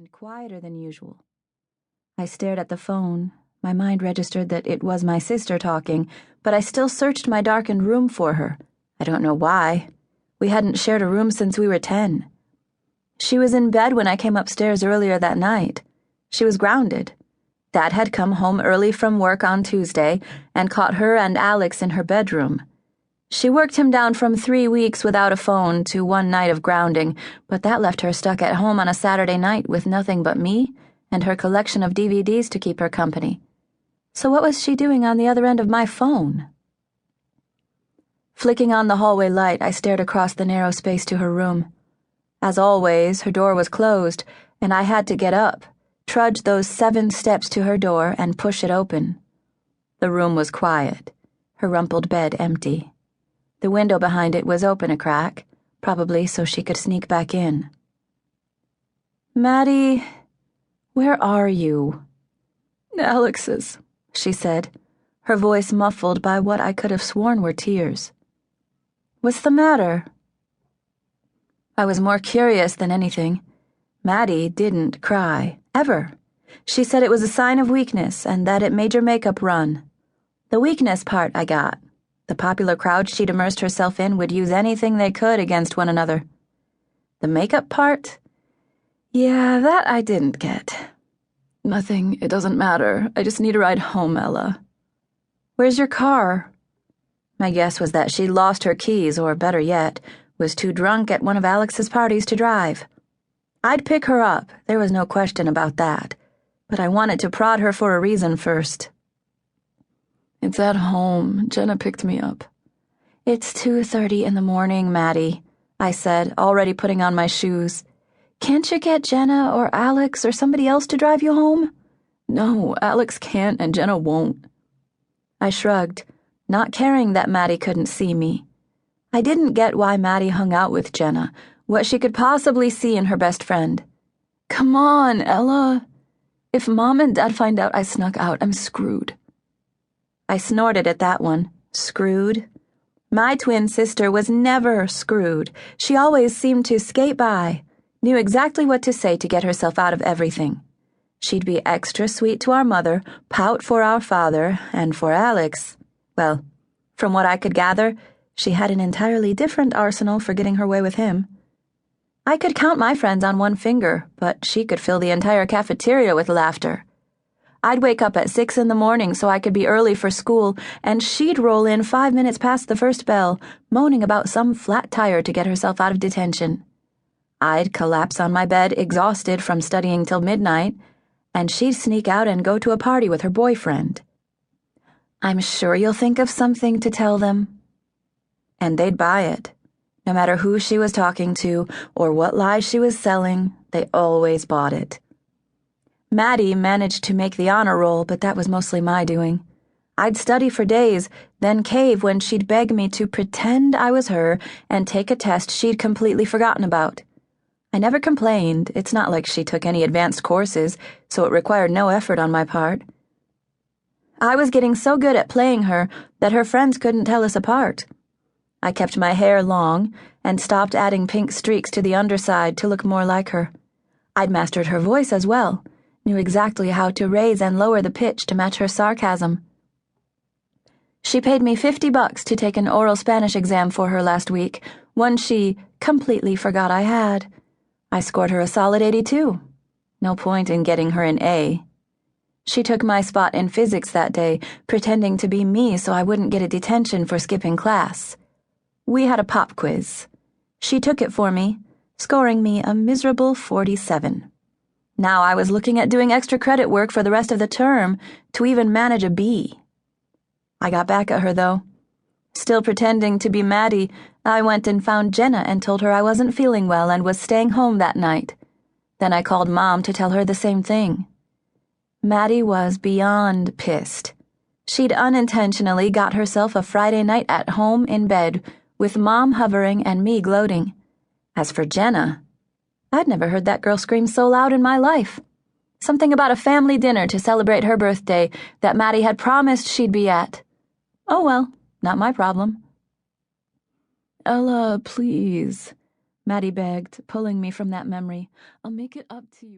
and quieter than usual. I stared at the phone. My mind registered that it was my sister talking, but I still searched my darkened room for her. I don't know why. We hadn't shared a room since we were 10. She was in bed when I came upstairs earlier that night. She was grounded. Dad had come home early from work on Tuesday and caught her and Alex in her bedroom. She worked him down from 3 weeks without a phone to 1 night of grounding, but that left her stuck at home on a Saturday night with nothing but me and her collection of DVDs to keep her company. So what was she doing on the other end of my phone? Flicking on the hallway light, I stared across the narrow space to her room. As always, her door was closed, and I had to get up, trudge those 7 steps to her door, and push it open. The room was quiet, her rumpled bed empty. The window behind it was open a crack, probably so she could sneak back in. "Maddy, where are you?" "Alex's," she said, her voice muffled by what I could have sworn were tears. "What's the matter?" I was more curious than anything. Maddy didn't cry, ever. She said it was a sign of weakness and that it made your makeup run. The weakness part I got. The popular crowd she'd immersed herself in would use anything they could against one another. The makeup part? Yeah, that I didn't get. "Nothing, it doesn't matter. I just need a ride home, Ella." "Where's your car?" My guess was that she'd lost her keys, or better yet, was too drunk at one of Alex's parties to drive. I'd pick her up, there was no question about that, but I wanted to prod her for a reason first. "It's at home. Jenna picked me up." "It's 2:30 in the morning, Maddy," I said, already putting on my shoes. "Can't you get Jenna or Alex or somebody else to drive you home?" "No, Alex can't and Jenna won't." I shrugged, not caring that Maddy couldn't see me. I didn't get why Maddy hung out with Jenna, what she could possibly see in her best friend. "Come on, Ella. If Mom and Dad find out I snuck out, I'm screwed." I snorted at that one. Screwed? My twin sister was never screwed. She always seemed to skate by, knew exactly what to say to get herself out of everything. She'd be extra sweet to our mother, pout for our father, and for Alex. Well, from what I could gather, she had an entirely different arsenal for getting her way with him. I could count my friends on one finger, but she could fill the entire cafeteria with laughter. I'd wake up at 6 in the morning so I could be early for school, and she'd roll in 5 minutes past the first bell, moaning about some flat tire to get herself out of detention. I'd collapse on my bed, exhausted from studying till midnight, and she'd sneak out and go to a party with her boyfriend. "I'm sure you'll think of something to tell them." And they'd buy it. No matter who she was talking to or what lies she was selling, they always bought it. Maddy managed to make the honor roll, but that was mostly my doing. I'd study for days, then cave when she'd beg me to pretend I was her and take a test she'd completely forgotten about. I never complained. It's not like she took any advanced courses, so it required no effort on my part. I was getting so good at playing her that her friends couldn't tell us apart. I kept my hair long and stopped adding pink streaks to the underside to look more like her. I'd mastered her voice as well, knew exactly how to raise and lower the pitch to match her sarcasm. She paid me $50 to take an oral Spanish exam for her last week, one she completely forgot I had. I scored her a solid 82. No point in getting her an A. She took my spot in physics that day, pretending to be me so I wouldn't get a detention for skipping class. We had a pop quiz. She took it for me, scoring me a miserable 47. Now I was looking at doing extra credit work for the rest of the term to even manage a B. I got back at her, though. Still pretending to be Maddy, I went and found Jenna and told her I wasn't feeling well and was staying home that night. Then I called Mom to tell her the same thing. Maddy was beyond pissed. She'd unintentionally got herself a Friday night at home in bed, with Mom hovering and me gloating. As for Jenna, I'd never heard that girl scream so loud in my life. Something about a family dinner to celebrate her birthday that Maddy had promised she'd be at. Oh well, not my problem. "Ella, please," Maddy begged, pulling me from that memory. "I'll make it up to you."